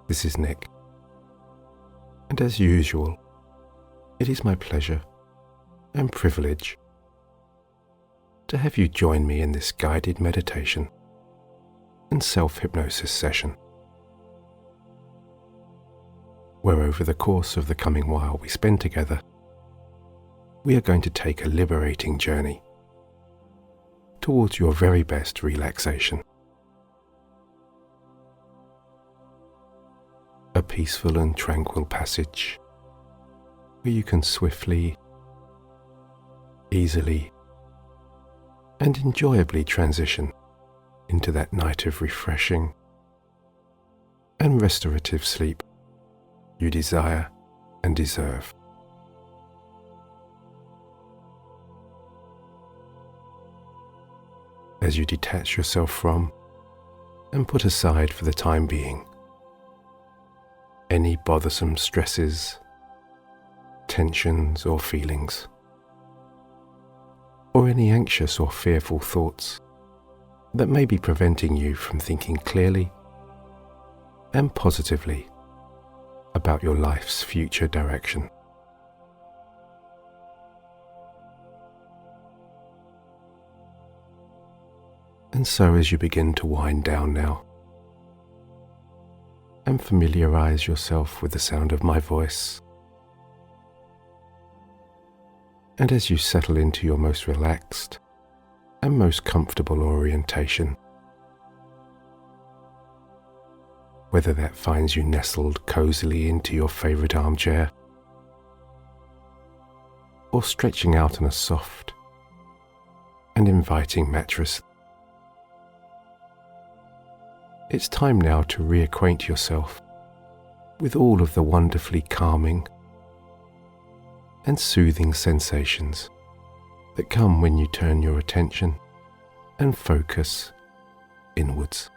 This is Nick, and as usual, it is my pleasure and privilege to have you join me in this guided meditation and self-hypnosis session, where over the course of the coming while we spend together, we are going to take a liberating journey towards your very best relaxation. A peaceful and tranquil passage where you can swiftly, easily, and enjoyably transition into that night of refreshing and restorative sleep you desire and deserve. As you detach yourself from and put aside for the time being any bothersome stresses, tensions or feelings, or any anxious or fearful thoughts that may be preventing you from thinking clearly and positively about your life's future direction. And so as you begin to wind down now, and familiarize yourself with the sound of my voice, and as you settle into your most relaxed and most comfortable orientation, whether that finds you nestled cozily into your favorite armchair, or stretching out on a soft and inviting mattress, it's time now to reacquaint yourself with all of the wonderfully calming and soothing sensations that come when you turn your attention and focus inwards.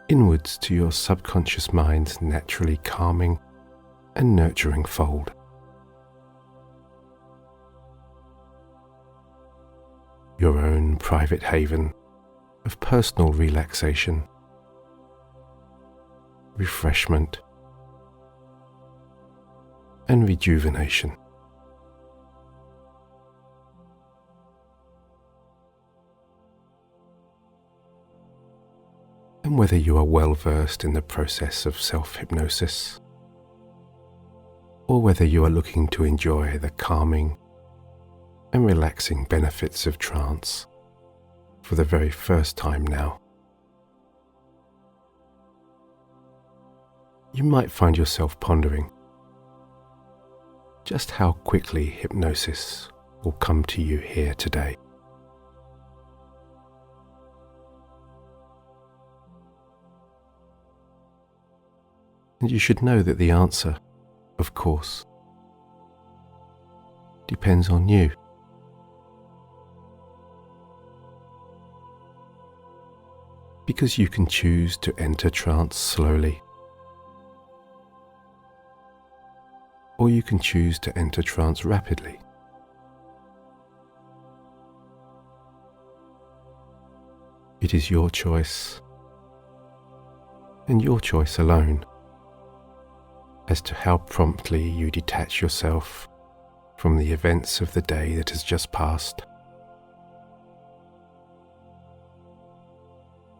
Inwards to your subconscious mind's naturally calming and nurturing fold. Your own private haven of personal relaxation, refreshment, and rejuvenation. And whether you are well versed in the process of self-hypnosis, or whether you are looking to enjoy the calming and relaxing benefits of trance for the very first time now, you might find yourself pondering just how quickly hypnosis will come to you here today. And you should know that the answer, of course, depends on you. Because you can choose to enter trance slowly, or you can choose to enter trance rapidly. It is your choice, and your choice alone, as to how promptly you detach yourself from the events of the day that has just passed,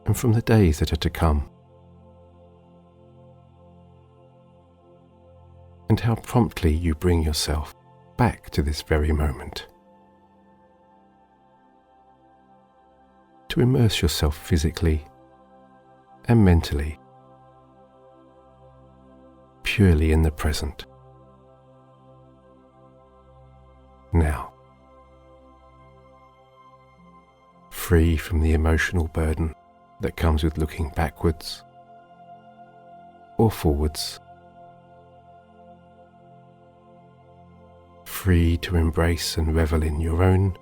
and from the days that are to come, and how promptly you bring yourself back to this very moment, to immerse yourself physically and mentally purely in the present. Now, free from the emotional burden that comes with looking backwards or forwards, free to embrace and revel in your own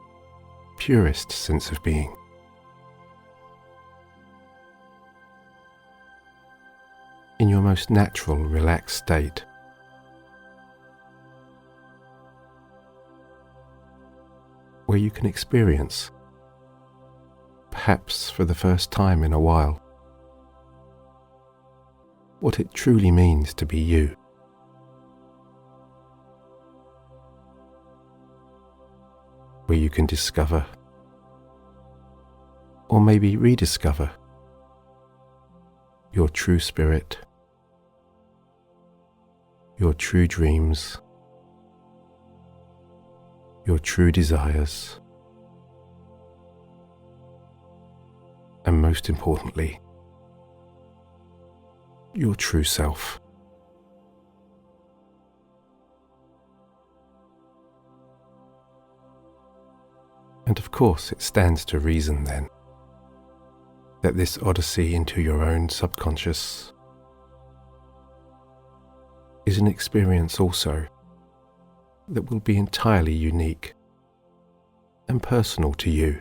purest sense of being. In your most natural, relaxed state, where you can experience perhaps for the first time in a while, what it truly means to be you. Where you can discover, or maybe rediscover, your true spirit, your true dreams, your true desires, and most importantly, your true self. And of course, it stands to reason then that this odyssey into your own subconscious is an experience also that will be entirely unique and personal to you.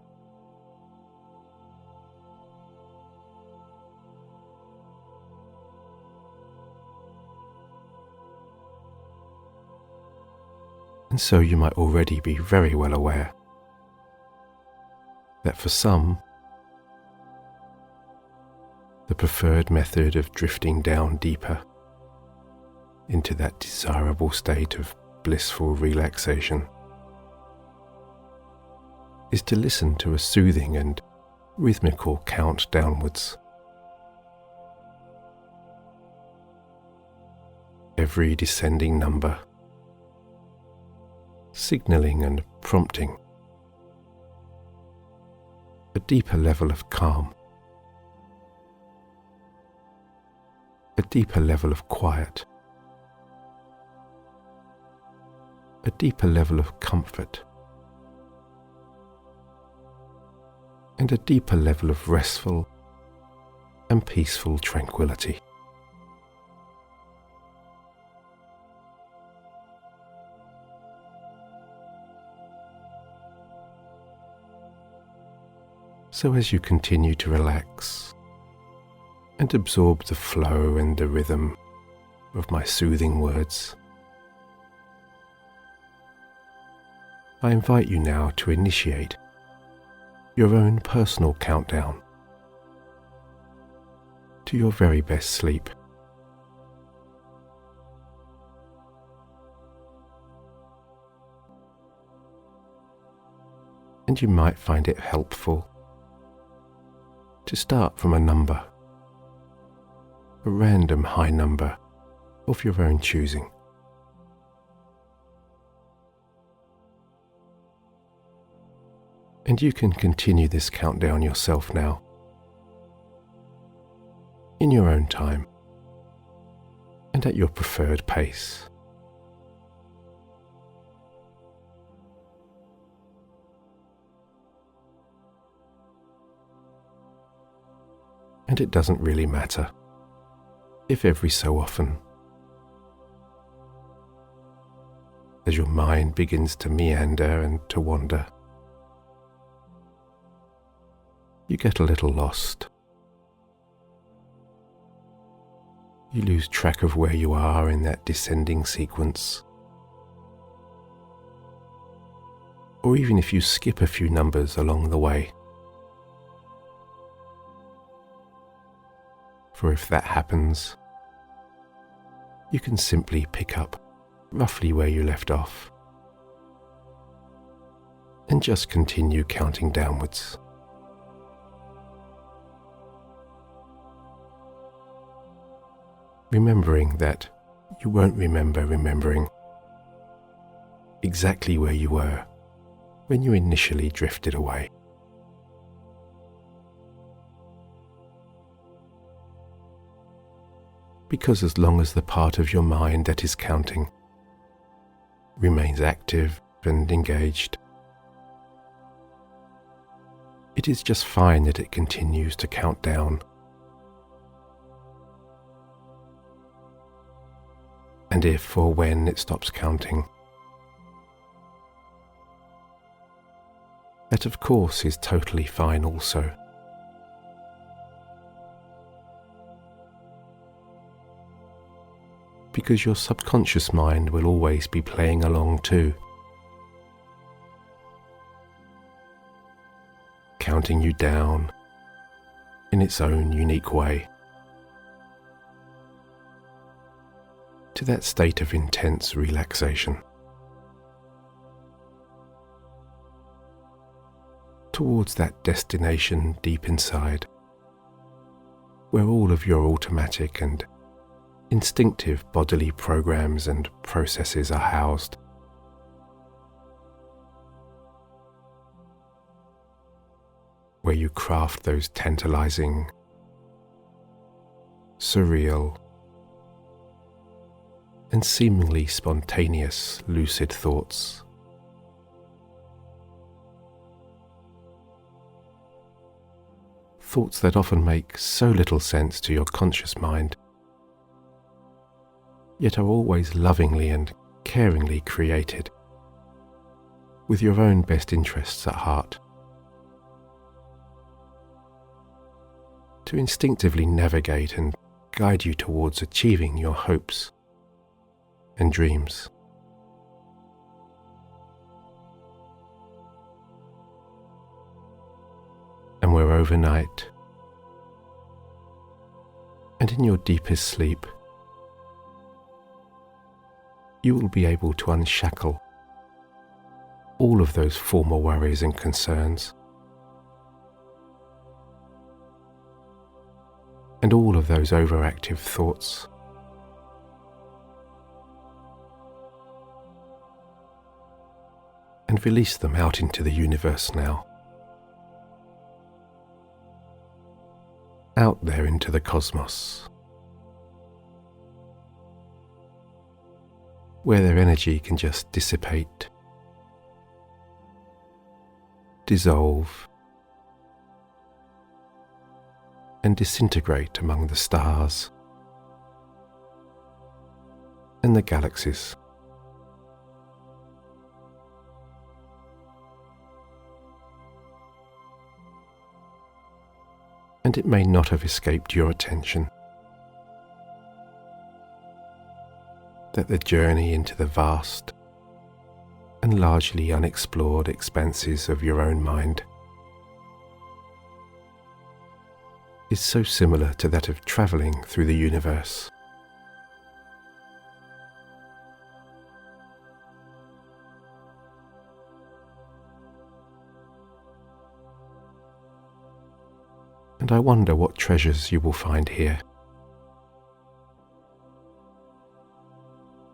And so you might already be very well aware that for some, the preferred method of drifting down deeper into that desirable state of blissful relaxation is to listen to a soothing and rhythmical count downwards. Every descending number signalling and prompting a deeper level of calm, a deeper level of quiet, a deeper level of comfort, and a deeper level of restful and peaceful tranquility. So as you continue to relax and absorb the flow and the rhythm of my soothing words, I invite you now to initiate your own personal countdown to your very best sleep. And you might find it helpful to start from a number, a random high number of your own choosing. And you can continue this countdown yourself now, in your own time and at your preferred pace. And it doesn't really matter if every so often, as your mind begins to meander and to wander, you get a little lost. You lose track of where you are in that descending sequence. Or even if you skip a few numbers along the way. For if that happens, you can simply pick up roughly where you left off and just continue counting downwards. Remembering that you won't remember remembering exactly where you were when you initially drifted away. Because as long as the part of your mind that is counting remains active and engaged, it is just fine that it continues to count down. And if or when it stops counting, that of course is totally fine also. Because your subconscious mind will always be playing along too, counting you down in its own unique way to that state of intense relaxation, towards that destination deep inside, where all of your automatic and instinctive bodily programs and processes are housed. Where you craft those tantalizing, surreal, and seemingly spontaneous lucid thoughts. Thoughts that often make so little sense to your conscious mind, yet are always lovingly and caringly created, with your own best interests at heart. To instinctively navigate and guide you towards achieving your hopes and dreams. And where overnight, and in your deepest sleep, you will be able to unshackle all of those former worries and concerns, and all of those overactive thoughts, and release them out into the universe now, out there into the cosmos, where their energy can just dissipate, dissolve, and disintegrate among the stars and the galaxies. And it may not have escaped your attention that the journey into the vast and largely unexplored expanses of your own mind is so similar to that of travelling through the universe. And I wonder what treasures you will find here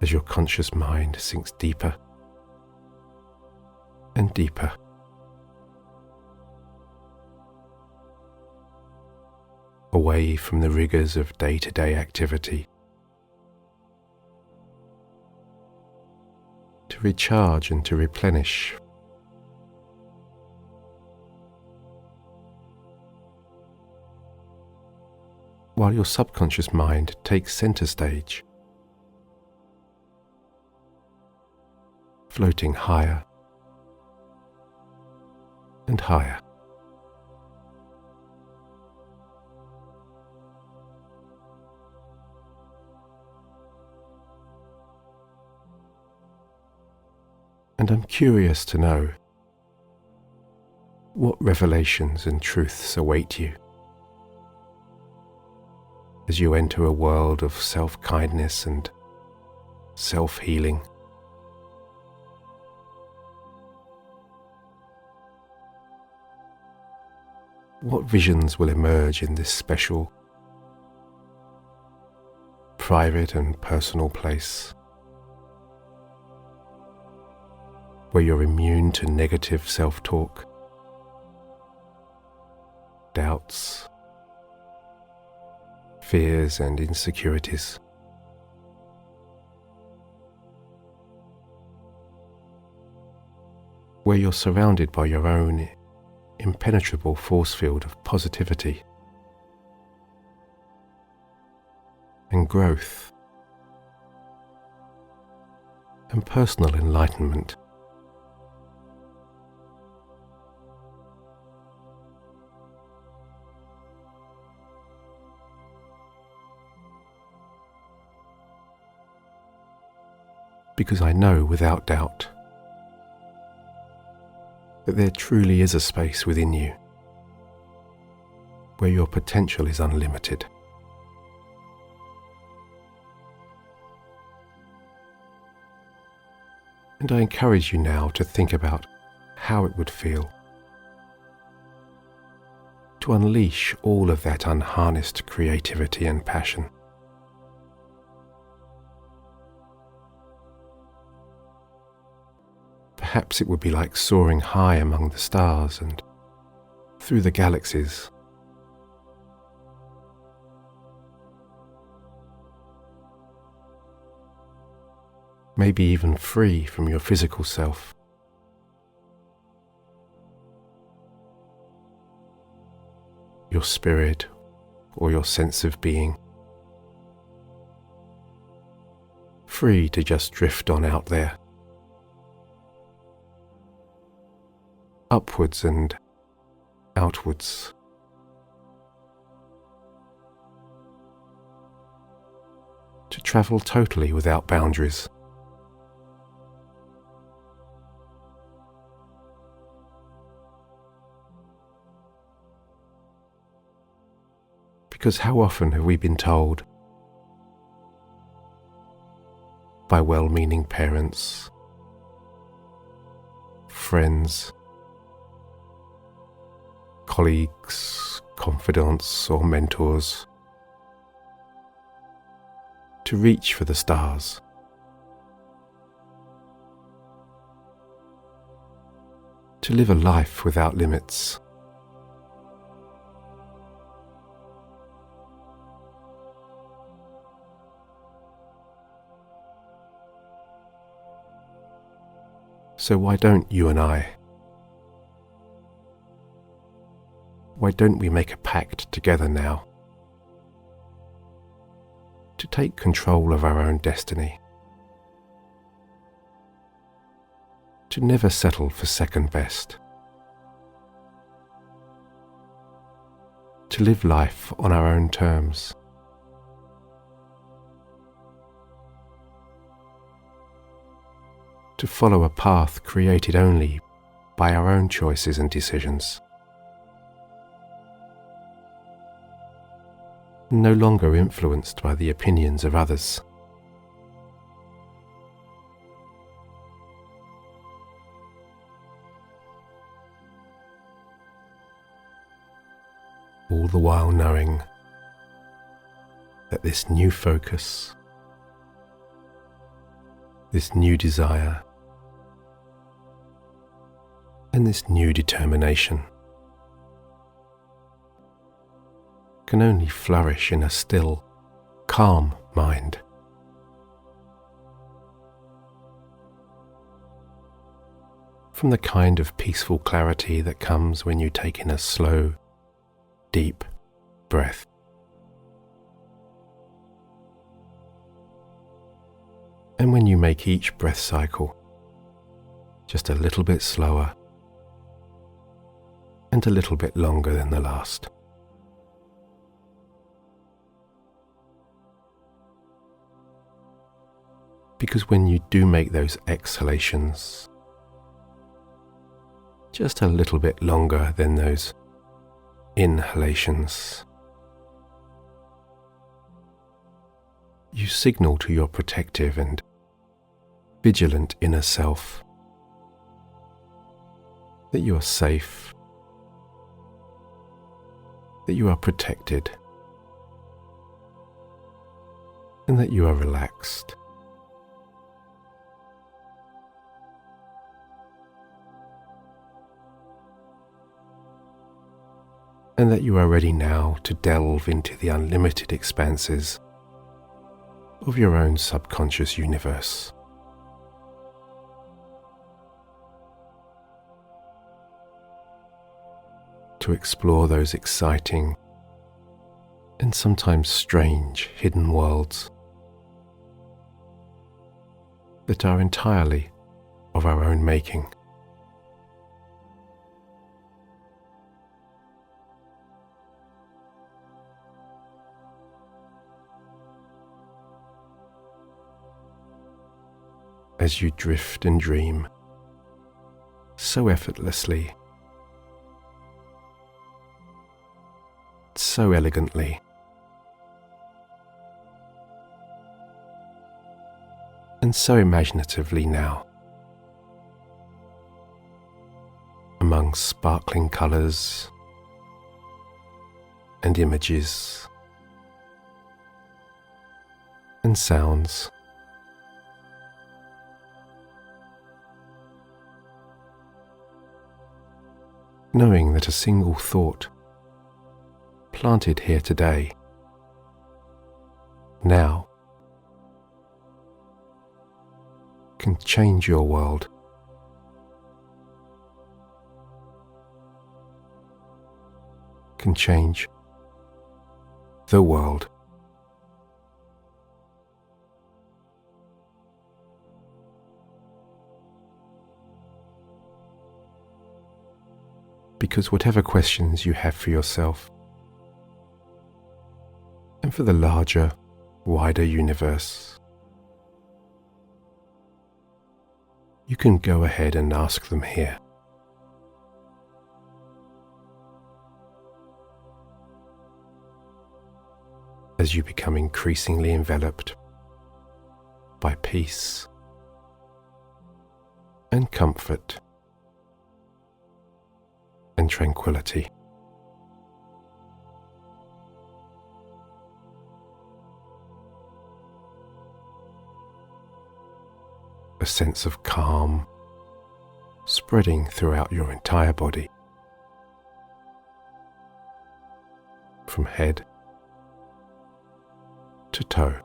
as your conscious mind sinks deeper and deeper, away from the rigours of day-to-day activity, to recharge and to replenish, while your subconscious mind takes centre stage, floating higher and higher. And I'm curious to know what revelations and truths await you as you enter a world of self-kindness and self-healing. What visions will emerge in this special, private and personal place, where you're immune to negative self-talk, doubts, fears and insecurities. Where you're surrounded by your own impenetrable force field of positivity and growth and personal enlightenment. Because I know without doubt that there truly is a space within you where your potential is unlimited. And I encourage you now to think about how it would feel to unleash all of that unharnessed creativity and passion. Perhaps it would be like soaring high among the stars and through the galaxies. Maybe even free from your physical self. Your spirit or your sense of being. Free to just drift on out there. Upwards and outwards. To travel totally without boundaries. Because how often have we been told by well-meaning parents, friends, colleagues, confidants or mentors to reach for the stars, to live a life without limits, so why don't you and I? Why don't we make a pact together now to take control of our own destiny, to never settle for second best, to live life on our own terms, to follow a path created only by our own choices and decisions, no longer influenced by the opinions of others. All the while knowing that this new focus, this new desire, and this new determination can only flourish in a still, calm mind. From the kind of peaceful clarity that comes when you take in a slow, deep breath. And when you make each breath cycle just a little bit slower and a little bit longer than the last. Because when you do make those exhalations just a little bit longer than those inhalations, you signal to your protective and vigilant inner self that you are safe, that you are protected, and that you are relaxed. And that you are ready now to delve into the unlimited expanses of your own subconscious universe. To explore those exciting and sometimes strange hidden worlds that are entirely of our own making. As you drift and dream so effortlessly, so elegantly. And so imaginatively now, among sparkling colours and images and sounds. Knowing that a single thought planted here today, now, can change your world. Can change the world. Because whatever questions you have for yourself and for the larger, wider universe, you can go ahead and ask them here. As you become increasingly enveloped by peace and comfort and tranquility. A sense of calm spreading throughout your entire body, from head to toe.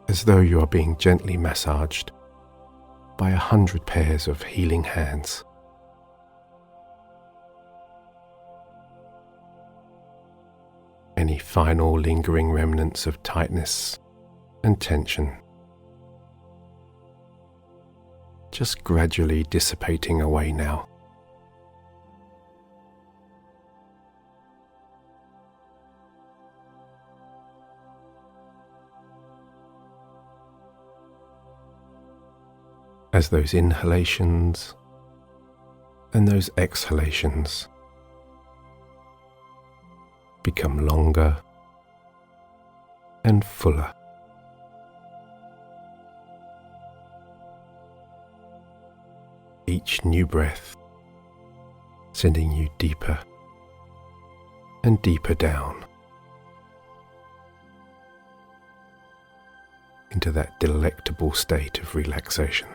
As though you are being gently massaged by 100 pairs of healing hands. Any final lingering remnants of tightness and tension just gradually dissipating away now. As those inhalations and those exhalations become longer and fuller. Each new breath sending you deeper and deeper down into that delectable state of relaxation.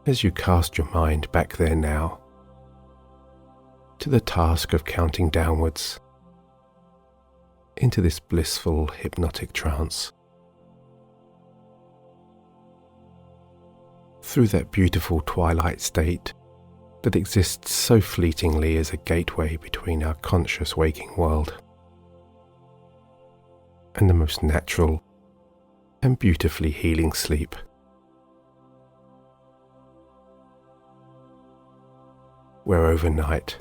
As you cast your mind back there now, to the task of counting downwards into this blissful hypnotic trance, through that beautiful twilight state that exists so fleetingly as a gateway between our conscious waking world and the most natural and beautifully healing sleep. Where overnight,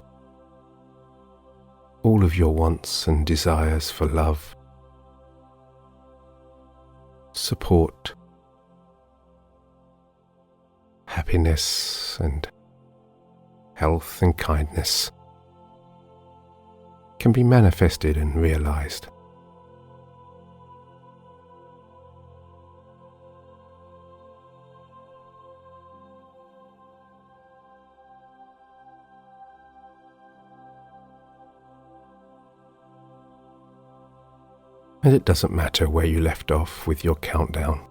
all of your wants and desires for love, support, happiness and health and kindness can be manifested and realized. And it doesn't matter where you left off with your countdown,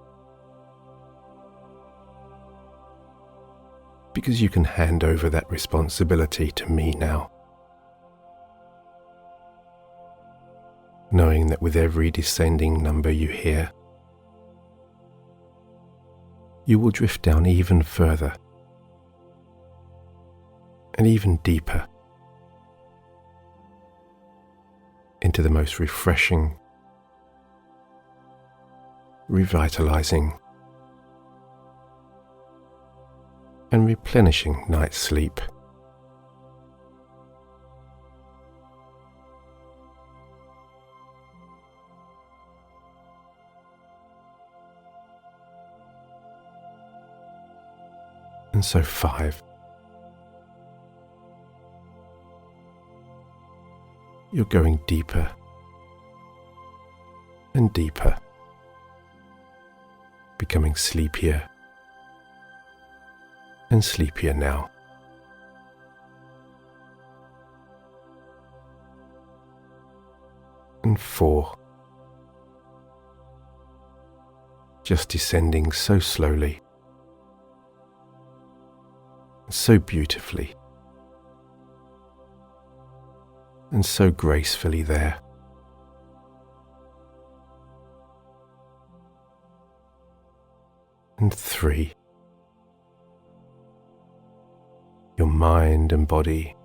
because you can hand over that responsibility to me now, knowing that with every descending number you hear, you will drift down even further and even deeper into the most refreshing, revitalizing and replenishing night's sleep. And so 5. You're going deeper and deeper, becoming sleepier and sleepier now. And 4. Just descending so slowly, so beautifully, and so gracefully there. And 3. Your mind and body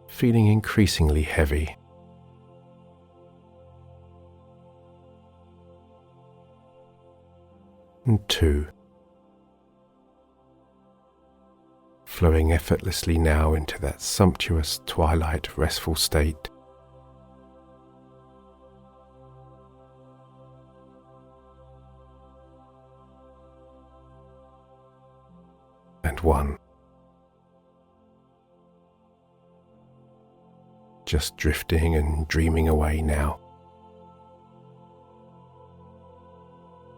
feeling increasingly heavy. And 2. Flowing effortlessly now into that sumptuous twilight restful state. And 1. Just drifting and dreaming away now,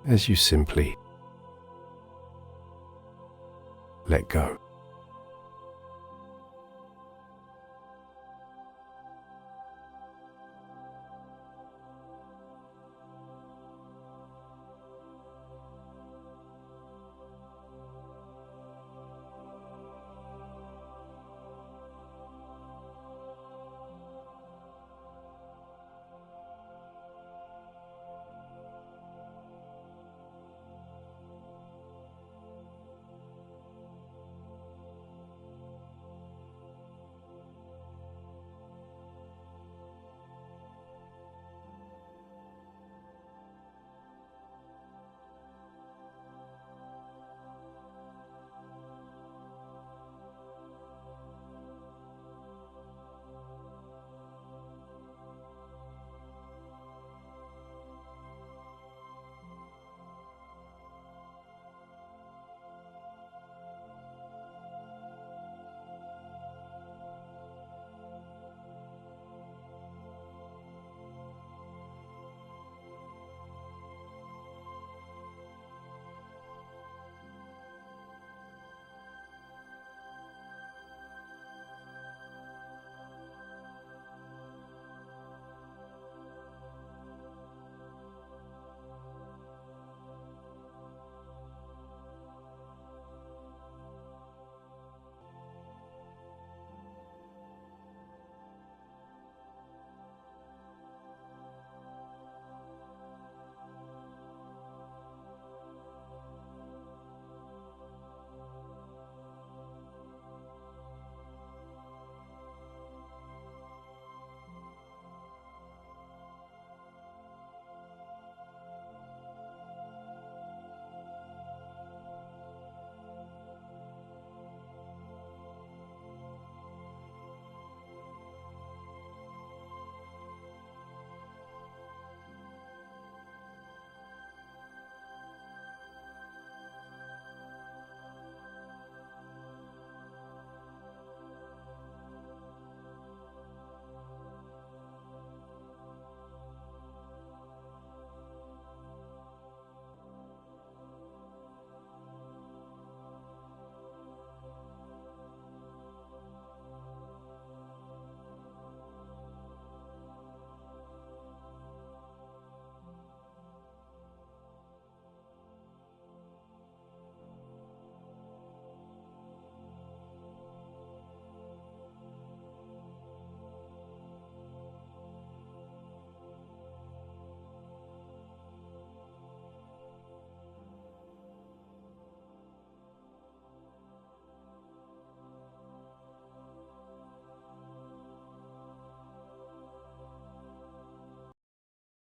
as you simply let go.